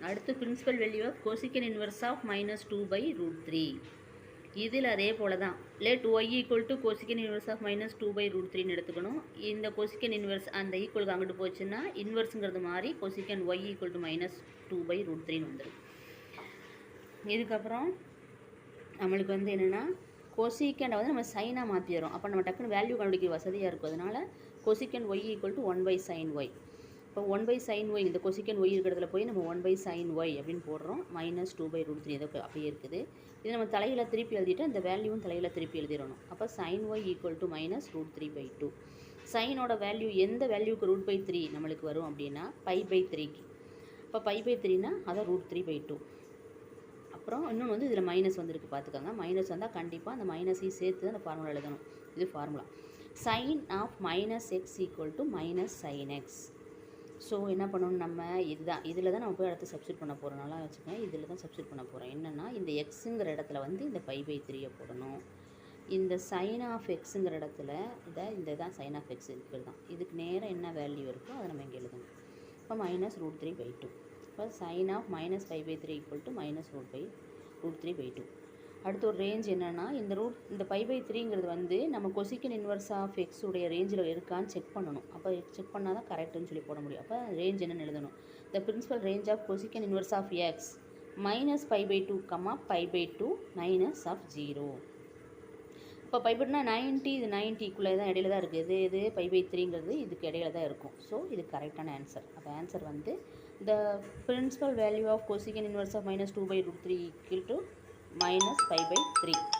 அடுத்து principal value of cosecant inverse of -2/√3. இதில் அதே போல் தான் let y equal to cosecant inverse of -2/√3ன்னு எடுத்துக்கணும். இந்த கோசிக்கன் இன்வெர்ஸ் அந்த ஈக்குவலுக்கு அங்கிட்டு போச்சுன்னா இன்வெர்ஸுங்கிறது மாதிரி கோசிக்கன் ஒய் ஈக்குவல் டு -2/√3ன்னு வந்துடும். இதுக்கப்புறம் நம்மளுக்கு வந்து என்னென்னா கோசிக்கண்டை வந்து நம்ம சைனாக மாற்றிடுறோம். அப்போ நம்ம டக்குன்னு வேல்யூ கண்டுபிடிக்க வசதியாக இருக்கும். அதனால் cosecant y equal to 1/sin y. இப்போ 1/sin y இந்த கொசிக்கன் ஒய் இருக்கிறதுல போய் நம்ம 1/sin y அப்படின்னு போடுறோம். -2/√3 ஏதோ அப்படியே இருக்குது. இது நம்ம தலையில் திருப்பி எழுதிட்டு அந்த வேல்யூவும் தலையில் திருப்பி எழுதிடணும். அப்போ sin y ஈக்குவல் டு -√3/2. சைனோட வேல்யூ எந்த வேல்யூக்கு √3 நம்மளுக்கு வரும் அப்படின்னா π/3க்கு. இப்போ π/3னா அதை √3/2. அப்புறம் இன்னொன்று வந்து இதில் மைனஸ் வந்துருக்கு பார்த்துக்கோங்க. மைனஸ் வந்தால் கண்டிப்பாக அந்த மைனஸையும் சேர்த்து அந்த ஃபார்முலா எழுதணும். இது formula sin of -x equal to -sin x. So என்ன பண்ணணும் நம்ம இதுதான் இதில் தான் நம்ம போய் அடுத்து சப்ஸ்டியூட் பண்ண போகிறோம். நல்லா வச்சுக்கோங்க, இதில் தான் சப்ஸ்டியூட் பண்ண போகிறோம். என்னென்னா இந்த எக்ஸுங்கிற இடத்துல வந்து இந்த π/3 போடணும். இந்த sin of xங்கிற இடத்துல இந்த தான் sin of x இருக்கிறது தான். இதுக்கு நேராக என்ன வேல்யூ இருக்கோ அதை நம்ம இங்கே எழுதணும். இப்போ -√3/2. இப்போ sin of -π/3 ஈக்குவல் டு -√3/2. அடுத்து ஒரு ரேஞ்ச் என்னென்னா இந்த π/3ங்கிறது வந்து நம்ம கொசிக்கன் இன்வெர்ஸ் ஆஃப் எக்ஸ் உடைய ரேஞ்சில் இருக்கான்னு செக் பண்ணணும். அப்போ செக் பண்ணால் தான் கரெக்டுன்னு சொல்லி போட முடியும். அப்போ ரேஞ்ச் என்னென்னு எழுதணும். The principal range of cosecant inverse of x -π/2, π/2 -0. இப்போ π/2னா 90, இது 90க்குள்ளே தான் இடையில தான் இருக்குது. இது π/3ங்கிறது இதுக்கு இடையில தான் இருக்கும். ஸோ இது கரெக்டான ஆன்சர். அப்போ ஆன்சர் வந்து the principal value of cosecant inverse of -2/√3 equal to -π/3.